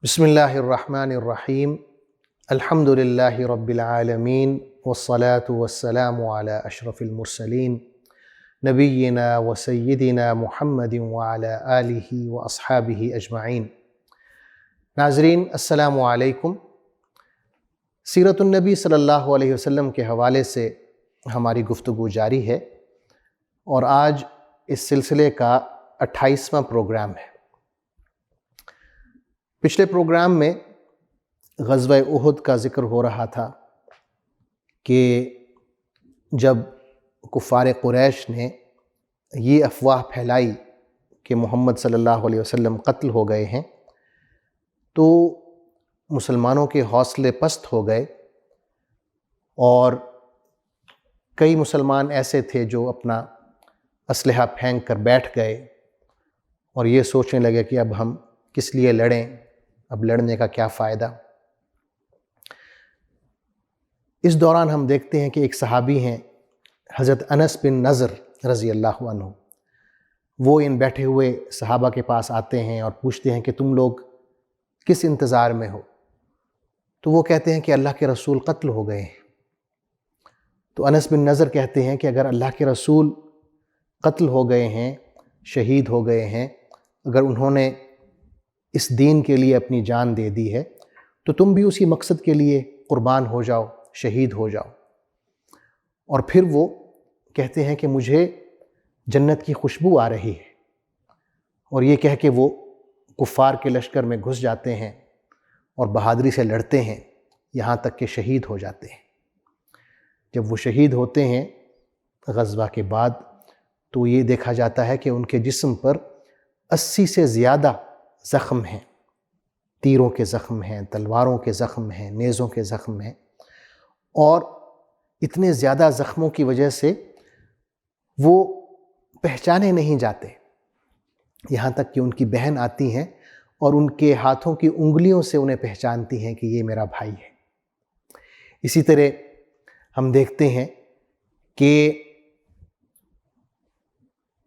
بسم اللہ الرحمن الرحیم الحمد للہ رب العالمین والصلاة والسلام علی اشرف المرسلین نبینا و سیدنا محمد وعلی آلہ و اصحابہ اجمعین۔ ناظرین السلام علیکم۔ سیرت النبی صلی اللہ علیہ وسلم کے حوالے سے ہماری گفتگو جاری ہے اور آج اس سلسلے کا 28واں پروگرام ہے۔ پچھلے پروگرام میں غزوہ احد کا ذکر ہو رہا تھا کہ جب کفار قریش نے یہ افواہ پھیلائی کہ محمد صلی اللہ علیہ وسلم قتل ہو گئے ہیں تو مسلمانوں کے حوصلے پست ہو گئے اور کئی مسلمان ایسے تھے جو اپنا اسلحہ پھینک کر بیٹھ گئے اور یہ سوچنے لگے کہ اب ہم کس لیے لڑیں، اب لڑنے کا کیا فائدہ۔ اس دوران ہم دیکھتے ہیں کہ ایک صحابی ہیں حضرت انس بن نضر رضی اللہ عنہ، وہ ان بیٹھے ہوئے صحابہ کے پاس آتے ہیں اور پوچھتے ہیں کہ تم لوگ کس انتظار میں ہو؟ تو وہ کہتے ہیں کہ اللہ کے رسول قتل ہو گئے ہیں۔ تو انس بن نضر کہتے ہیں کہ اگر اللہ کے رسول قتل ہو گئے ہیں، شہید ہو گئے ہیں، اگر انہوں نے اس دین کے لیے اپنی جان دے دی ہے تو تم بھی اسی مقصد کے لیے قربان ہو جاؤ، شہید ہو جاؤ۔ اور پھر وہ کہتے ہیں کہ مجھے جنت کی خوشبو آ رہی ہے، اور یہ کہہ کے وہ کفار کے لشکر میں گھس جاتے ہیں اور بہادری سے لڑتے ہیں یہاں تک کہ شہید ہو جاتے ہیں۔ جب وہ شہید ہوتے ہیں غزوہ کے بعد تو یہ دیکھا جاتا ہے کہ ان کے جسم پر 80 سے زیادہ زخم ہیں، تیروں کے زخم ہیں، تلواروں کے زخم ہیں، نیزوں کے زخم ہیں، اور اتنے زیادہ زخموں کی وجہ سے وہ پہچانے نہیں جاتے، یہاں تک کہ ان کی بہن آتی ہیں اور ان کے ہاتھوں کی انگلیوں سے انہیں پہچانتی ہیں کہ یہ میرا بھائی ہے۔ اسی طرح ہم دیکھتے ہیں کہ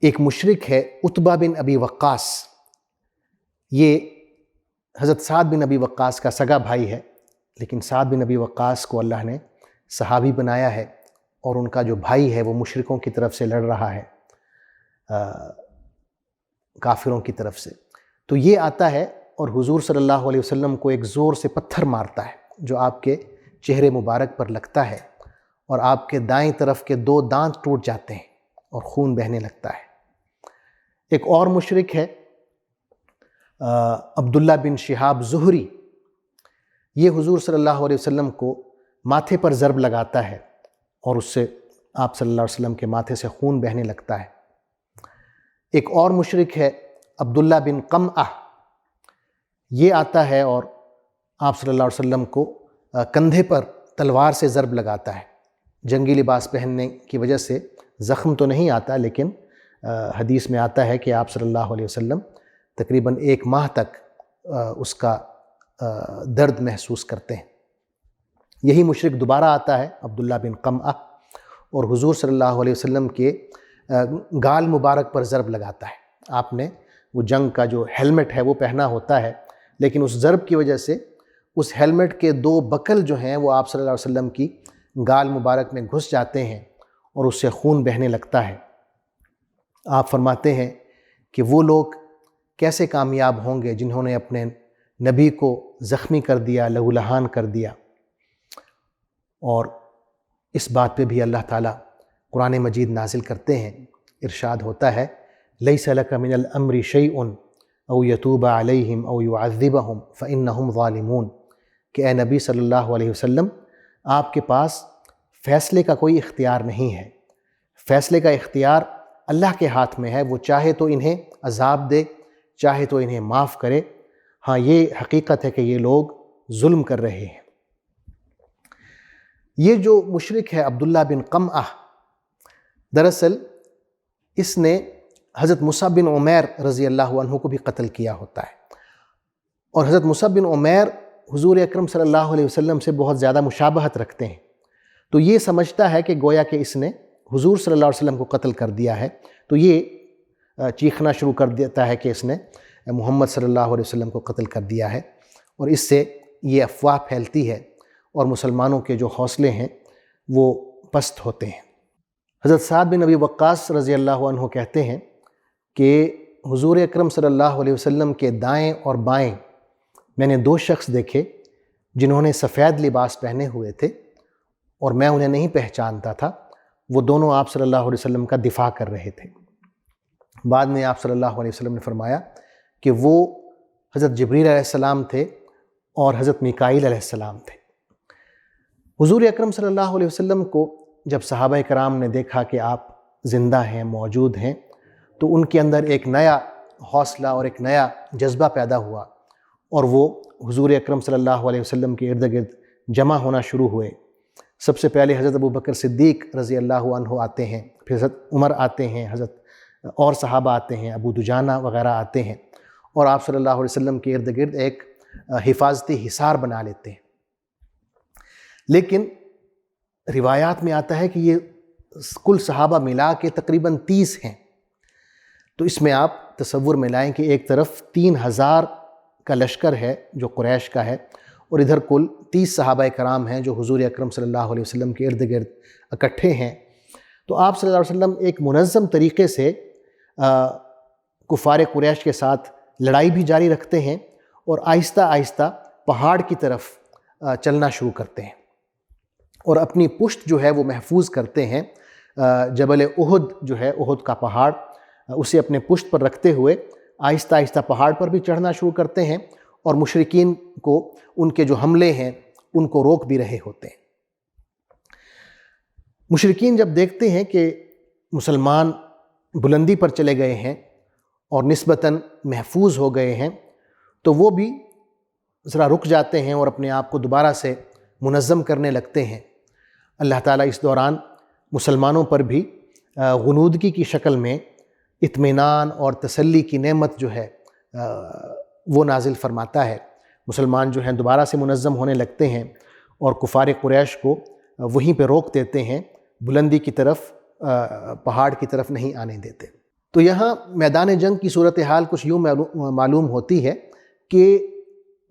ایک مشرک ہے عتبہ بن ابی وقاص، یہ حضرت سعد بن ابی وقاص کا سگا بھائی ہے، لیکن سعد بن ابی وقاص کو اللہ نے صحابی بنایا ہے اور ان کا جو بھائی ہے وہ مشرکوں کی طرف سے لڑ رہا ہے، کافروں کی طرف سے۔ تو یہ آتا ہے اور حضور صلی اللہ علیہ وسلم کو ایک زور سے پتھر مارتا ہے جو آپ کے چہرے مبارک پر لگتا ہے، اور آپ کے دائیں طرف کے 2 دانت ٹوٹ جاتے ہیں اور خون بہنے لگتا ہے۔ ایک اور مشرک ہے عبداللہ بن شہاب زہری، یہ حضور صلی اللہ علیہ وسلم کو ماتھے پر ضرب لگاتا ہے اور اس سے آپ صلی اللہ علیہ وسلم کے ماتھے سے خون بہنے لگتا ہے۔ ایک اور مشرک ہے عبداللہ بن قمعہ، یہ آتا ہے اور آپ صلی اللہ علیہ وسلم کو کندھے پر تلوار سے ضرب لگاتا ہے۔ جنگی لباس پہننے کی وجہ سے زخم تو نہیں آتا، لیکن حدیث میں آتا ہے کہ آپ صلی اللہ علیہ وسلم تقریباً 1 ماہ تک اس کا درد محسوس کرتے ہیں۔ یہی مشرک دوبارہ آتا ہے عبداللہ بن قمعہ اور حضور صلی اللہ علیہ وسلم کے گال مبارک پر ضرب لگاتا ہے۔ آپ نے وہ جنگ کا جو ہیلمٹ ہے وہ پہنا ہوتا ہے، لیکن اس ضرب کی وجہ سے اس ہیلمٹ کے 2 بکل جو ہیں وہ آپ صلی اللہ علیہ وسلم کی گال مبارک میں گھس جاتے ہیں اور اس سے خون بہنے لگتا ہے۔ آپ فرماتے ہیں کہ وہ لوگ کیسے کامیاب ہوں گے جنہوں نے اپنے نبی کو زخمی کر دیا، لہو لہان کر دیا۔ اور اس بات پہ بھی اللہ تعالیٰ قرآن مجید نازل کرتے ہیں، ارشاد ہوتا ہے لَيْسَ لَكَ مِنَ الْأَمْرِ شَيْءٌ أَوْ يَتُوبَ عَلَيْهِمْ أَوْ يُعَذِّبَهُمْ فَإِنَّهُمْ ظَالِمُونَ کہ اے نبی صلی اللہ علیہ وسلم، آپ کے پاس فیصلے کا کوئی اختیار نہیں ہے، فیصلے کا اختیار اللہ کے ہاتھ میں ہے، وہ چاہے تو انہیں عذاب دے، چاہے تو انہیں معاف کرے۔ ہاں یہ حقیقت ہے کہ یہ لوگ ظلم کر رہے ہیں۔ یہ جو مشرک ہے عبداللہ بن قمعہ، دراصل اس نے حضرت مصعب بن عمیر رضی اللہ عنہ کو بھی قتل کیا ہوتا ہے، اور حضرت مصعب بن عمیر حضور اکرم صلی اللہ علیہ وسلم سے بہت زیادہ مشابہت رکھتے ہیں، تو یہ سمجھتا ہے کہ گویا کہ اس نے حضور صلی اللہ علیہ وسلم کو قتل کر دیا ہے، تو یہ چیخنا شروع کر دیتا ہے کہ اس نے محمد صلی اللہ علیہ وسلم کو قتل کر دیا ہے، اور اس سے یہ افواہ پھیلتی ہے اور مسلمانوں کے جو حوصلے ہیں وہ پست ہوتے ہیں۔ حضرت سعد بن ابی وقاص رضی اللہ عنہ کہتے ہیں کہ حضور اکرم صلی اللہ علیہ وسلم کے دائیں اور بائیں میں نے 2 شخص دیکھے جنہوں نے سفید لباس پہنے ہوئے تھے اور میں انہیں نہیں پہچانتا تھا۔ وہ دونوں آپ صلی اللہ علیہ وسلم کا دفاع کر رہے تھے۔ بعد میں آپ صلی اللہ علیہ وسلم نے فرمایا کہ وہ حضرت جبریل علیہ السلام تھے اور حضرت میکائیل علیہ السلام تھے۔ حضور اکرم صلی اللہ علیہ وسلم کو جب صحابہ کرام نے دیکھا کہ آپ زندہ ہیں، موجود ہیں، تو ان کے اندر ایک نیا حوصلہ اور ایک نیا جذبہ پیدا ہوا اور وہ حضور اکرم صلی اللہ علیہ وسلم کے ارد گرد جمع ہونا شروع ہوئے۔ سب سے پہلے حضرت ابوبکر صدیق رضی اللہ عنہ آتے ہیں، پھر حضرت عمر آتے ہیں، حضرت اور صحابہ آتے ہیں، ابو دجانہ وغیرہ آتے ہیں، اور آپ صلی اللہ علیہ وسلم کے ارد گرد ایک حفاظتی حصار بنا لیتے ہیں۔ لیکن روایات میں آتا ہے کہ یہ کل صحابہ ملا کے تقریباً 30 ہیں، تو اس میں آپ تصور میں لائیں کہ ایک طرف 3000 کا لشکر ہے جو قریش کا ہے، اور ادھر کل 30 صحابہ کرام ہیں جو حضور اکرم صلی اللہ علیہ وسلم کے ارد گرد اکٹھے ہیں۔ تو آپ صلی اللہ علیہ وسلم ایک منظم طریقے سے کفار قریش کے ساتھ لڑائی بھی جاری رکھتے ہیں اور آہستہ آہستہ پہاڑ کی طرف چلنا شروع کرتے ہیں اور اپنی پشت جو ہے وہ محفوظ کرتے ہیں۔ جبل احد جو ہے، احد کا پہاڑ، اسے اپنے پشت پر رکھتے ہوئے آہستہ آہستہ پہاڑ پر بھی چڑھنا شروع کرتے ہیں اور مشرکین کو ان کے جو حملے ہیں ان کو روک بھی رہے ہوتے ہیں۔ مشرکین جب دیکھتے ہیں کہ مسلمان بلندی پر چلے گئے ہیں اور نسبتاً محفوظ ہو گئے ہیں، تو وہ بھی ذرا رک جاتے ہیں اور اپنے آپ کو دوبارہ سے منظم کرنے لگتے ہیں۔ اللہ تعالیٰ اس دوران مسلمانوں پر بھی غنودگی کی شکل میں اطمینان اور تسلی کی نعمت جو ہے وہ نازل فرماتا ہے۔ مسلمان جو ہیں دوبارہ سے منظم ہونے لگتے ہیں اور کفار قریش کو وہیں پہ روک دیتے ہیں، بلندی کی طرف، پہاڑ کی طرف نہیں آنے دیتے۔ تو یہاں میدان جنگ کی صورتحال کچھ یوں معلوم ہوتی ہے کہ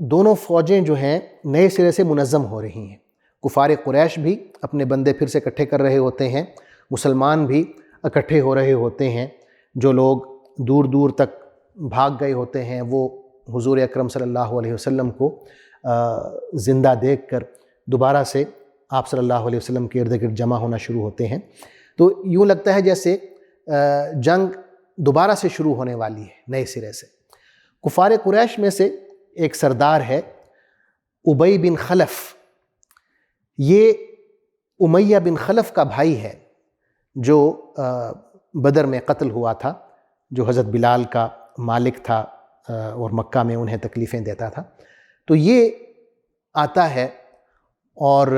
دونوں فوجیں جو ہیں نئے سرے سے منظم ہو رہی ہیں۔ کفار قریش بھی اپنے بندے پھر سے اکٹھے کر رہے ہوتے ہیں، مسلمان بھی اکٹھے ہو رہے ہوتے ہیں۔ جو لوگ دور دور تک بھاگ گئے ہوتے ہیں وہ حضور اکرم صلی اللہ علیہ وسلم کو زندہ دیکھ کر دوبارہ سے آپ صلی اللہ علیہ وسلم کے ارد گرد جمع ہونا شروع ہوتے ہیں۔ تو یوں لگتا ہے جیسے جنگ دوبارہ سے شروع ہونے والی ہے نئے سرے سے۔ کفار قریش میں سے ایک سردار ہے ابی بن خلف، یہ امیہ بن خلف کا بھائی ہے جو بدر میں قتل ہوا تھا، جو حضرت بلال کا مالک تھا اور مکہ میں انہیں تکلیفیں دیتا تھا۔ تو یہ آتا ہے اور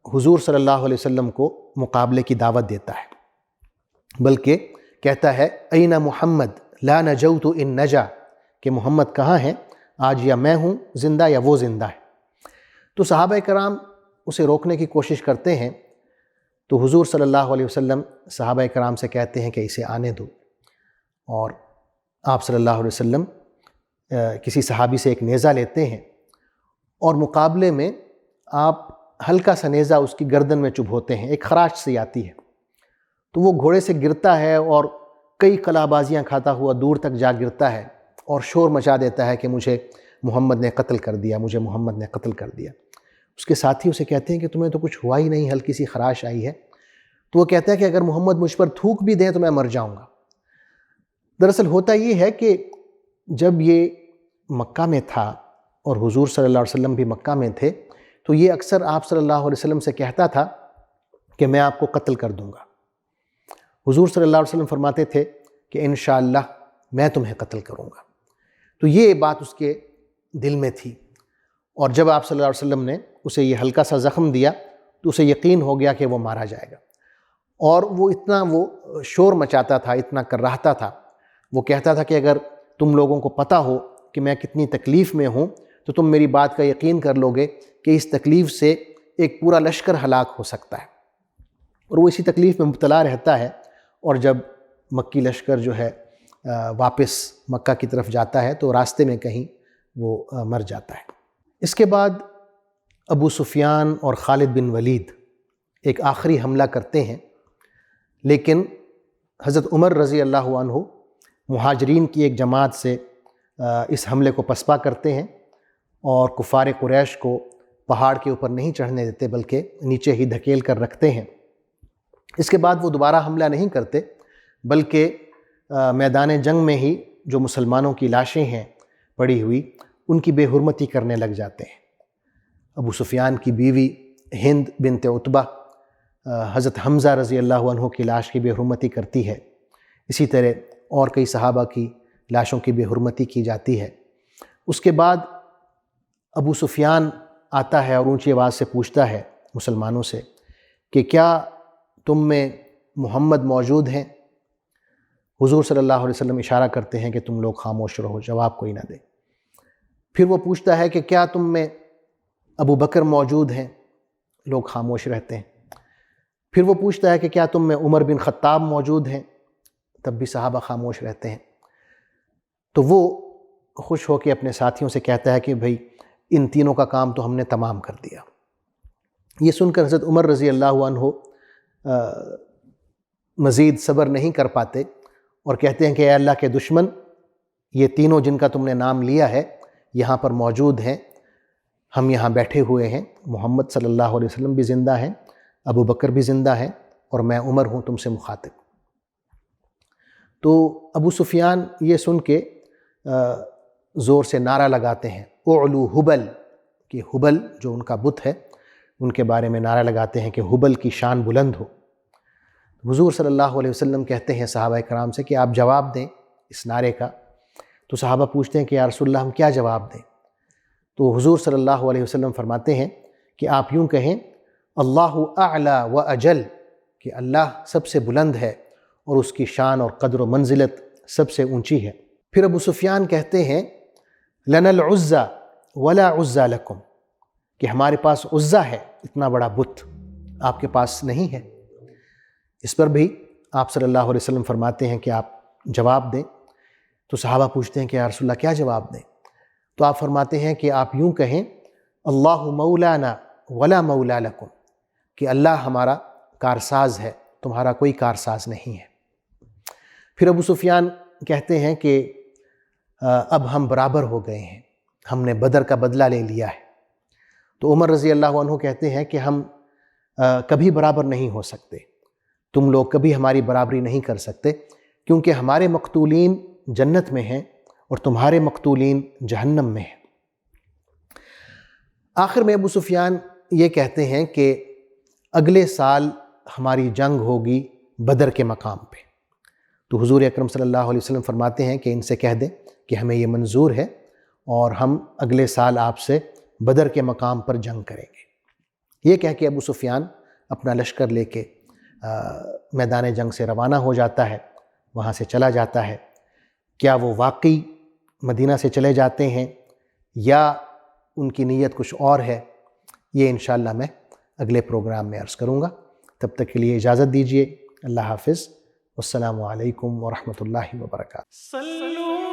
حضور صلی اللہ علیہ وسلم کو مقابلے کی دعوت دیتا ہے، بلکہ کہتا ہے این محمد لا نجوت ان نجا، کہ محمد کہاں ہیں، آج یا میں ہوں زندہ یا وہ زندہ ہے۔ تو صحابہ کرام اسے روکنے کی کوشش کرتے ہیں، تو حضور صلی اللہ علیہ وسلم صحابہ کرام سے کہتے ہیں کہ اسے آنے دو، اور آپ صلی اللہ علیہ وسلم کسی صحابی سے ایک نیزہ لیتے ہیں اور مقابلے میں آپ ہلکا سا نیزہ اس کی گردن میں چبھوتے ہیں، ایک خراش سی آتی ہے، تو وہ گھوڑے سے گرتا ہے اور کئی قلع بازیاں کھاتا ہوا دور تک جا گرتا ہے اور شور مچا دیتا ہے کہ مجھے محمد نے قتل کر دیا، مجھے محمد نے قتل کر دیا۔ اس کے ساتھی اسے کہتے ہیں کہ تمہیں تو کچھ ہوا ہی نہیں، ہلکی سی خراش آئی ہے۔ تو وہ کہتا ہے کہ اگر محمد مجھ پر تھوک بھی دیں تو میں مر جاؤں گا۔ دراصل ہوتا یہ ہے کہ جب یہ مکہ میں تھا اور حضور صلی اللہ علیہ وسلم بھی مکہ میں تھے، تو یہ اکثر آپ صلی اللہ علیہ وسلم سے کہتا تھا کہ میں آپ کو قتل کر دوں گا۔ حضور صلی اللہ علیہ وسلم فرماتے تھے کہ انشاءاللہ میں تمہیں قتل کروں گا۔ تو یہ بات اس کے دل میں تھی، اور جب آپ صلی اللہ علیہ وسلم نے اسے یہ ہلکا سا زخم دیا تو اسے یقین ہو گیا کہ وہ مارا جائے گا، اور وہ اتنا شور مچاتا تھا، اتنا کراہتا تھا، وہ کہتا تھا کہ اگر تم لوگوں کو پتہ ہو کہ میں کتنی تکلیف میں ہوں تو تم میری بات کا یقین کر لو گے کہ اس تکلیف سے ایک پورا لشکر ہلاک ہو سکتا ہے۔ اور وہ اسی تکلیف میں مبتلا رہتا ہے، اور جب مکی لشکر جو ہے واپس مکہ کی طرف جاتا ہے تو راستے میں کہیں وہ مر جاتا ہے۔ اس کے بعد ابو سفیان اور خالد بن ولید ایک آخری حملہ کرتے ہیں، لیکن حضرت عمر رضی اللہ عنہ مہاجرین کی ایک جماعت سے اس حملے کو پسپا کرتے ہیں اور کفار قریش کو پہاڑ کے اوپر نہیں چڑھنے دیتے بلکہ نیچے ہی دھکیل کر رکھتے ہیں۔ اس کے بعد وہ دوبارہ حملہ نہیں کرتے بلکہ میدان جنگ میں ہی جو مسلمانوں کی لاشیں ہیں پڑی ہوئی ان کی بے حرمتی کرنے لگ جاتے ہیں۔ ابو سفیان کی بیوی ہند بنت عتبہ حضرت حمزہ رضی اللہ عنہ کی لاش کی بے حرمتی کرتی ہے، اسی طرح اور کئی صحابہ کی لاشوں کی بے حرمتی کی جاتی ہے۔ اس کے بعد ابو سفیان آتا ہے اور اونچی آواز سے پوچھتا ہے مسلمانوں سے کہ کیا تم میں محمد موجود ہیں؟ حضور صلی اللہ علیہ وسلم اشارہ کرتے ہیں کہ تم لوگ خاموش رہو، جواب کوئی نہ دے۔ پھر وہ پوچھتا ہے کہ کیا تم میں ابو بکر موجود ہیں؟ لوگ خاموش رہتے ہیں۔ پھر وہ پوچھتا ہے کہ کیا تم میں عمر بن خطاب موجود ہیں؟ تب بھی صحابہ خاموش رہتے ہیں۔ تو وہ خوش ہو کے اپنے ساتھیوں سے کہتا ہے کہ بھئی ان تینوں کا کام تو ہم نے تمام کر دیا۔ یہ سن کر حضرت عمر رضی اللہ عنہ مزید صبر نہیں کر پاتے اور کہتے ہیں کہ اے اللہ کے دشمن، یہ تینوں جن کا تم نے نام لیا ہے یہاں پر موجود ہیں، ہم یہاں بیٹھے ہوئے ہیں، محمد صلی اللہ علیہ وسلم بھی زندہ ہیں، ابو بکر بھی زندہ ہیں، اور میں عمر ہوں تم سے مخاطب۔ تو ابو سفیان یہ سن کے زور سے نعرہ لگاتے ہیں، اعلو حبل، کہ حبل جو ان کا بت ہے ان کے بارے میں نعرہ لگاتے ہیں کہ حبل کی شان بلند ہو۔ حضور صلی اللہ علیہ وسلم کہتے ہیں صحابہ کرام سے کہ آپ جواب دیں اس نعرے کا۔ تو صحابہ پوچھتے ہیں کہ یا رسول اللہ ہم کیا جواب دیں؟ تو حضور صلی اللہ علیہ وسلم فرماتے ہیں کہ آپ یوں کہیں، اللہ اعلی و اجل، کہ اللہ سب سے بلند ہے اور اس کی شان اور قدر و منزلت سب سے اونچی ہے۔ پھر ابو سفیان کہتے ہیں لنا العزى ولا عزى لکم، کہ ہمارے پاس عزہ ہے، اتنا بڑا بت آپ کے پاس نہیں ہے۔ اس پر بھی آپ صلی اللہ علیہ وسلم فرماتے ہیں کہ آپ جواب دیں۔ تو صحابہ پوچھتے ہیں کہ یا رسول اللہ کیا جواب دیں؟ تو آپ فرماتے ہیں کہ آپ یوں کہیں، اللہ مولانا ولا مولا لکم، کہ اللہ ہمارا کارساز ہے، تمہارا کوئی کارساز نہیں ہے۔ پھر ابو سفیان کہتے ہیں کہ اب ہم برابر ہو گئے ہیں، ہم نے بدر کا بدلہ لے لیا ہے۔ تو عمر رضی اللہ عنہ کہتے ہیں کہ ہم کبھی برابر نہیں ہو سکتے، تم لوگ کبھی ہماری برابری نہیں کر سکتے، کیونکہ ہمارے مقتولین جنت میں ہیں اور تمہارے مقتولین جہنم میں ہیں۔ آخر میں ابو سفیان یہ کہتے ہیں کہ اگلے سال ہماری جنگ ہوگی بدر کے مقام پہ۔ تو حضور اکرم صلی اللہ علیہ وسلم فرماتے ہیں کہ ان سے کہہ دیں کہ ہمیں یہ منظور ہے اور ہم اگلے سال آپ سے بدر کے مقام پر جنگ کریں گے۔ یہ کہہ کے ابو سفیان اپنا لشکر لے کے میدان جنگ سے روانہ ہو جاتا ہے، وہاں سے چلا جاتا ہے۔ کیا وہ واقعی مدینہ سے چلے جاتے ہیں یا ان کی نیت کچھ اور ہے، یہ انشاءاللہ میں اگلے پروگرام میں عرض کروں گا۔ تب تک کے لیے اجازت دیجیے، اللہ حافظ، والسلام علیکم ورحمۃ اللہ وبرکاتہ۔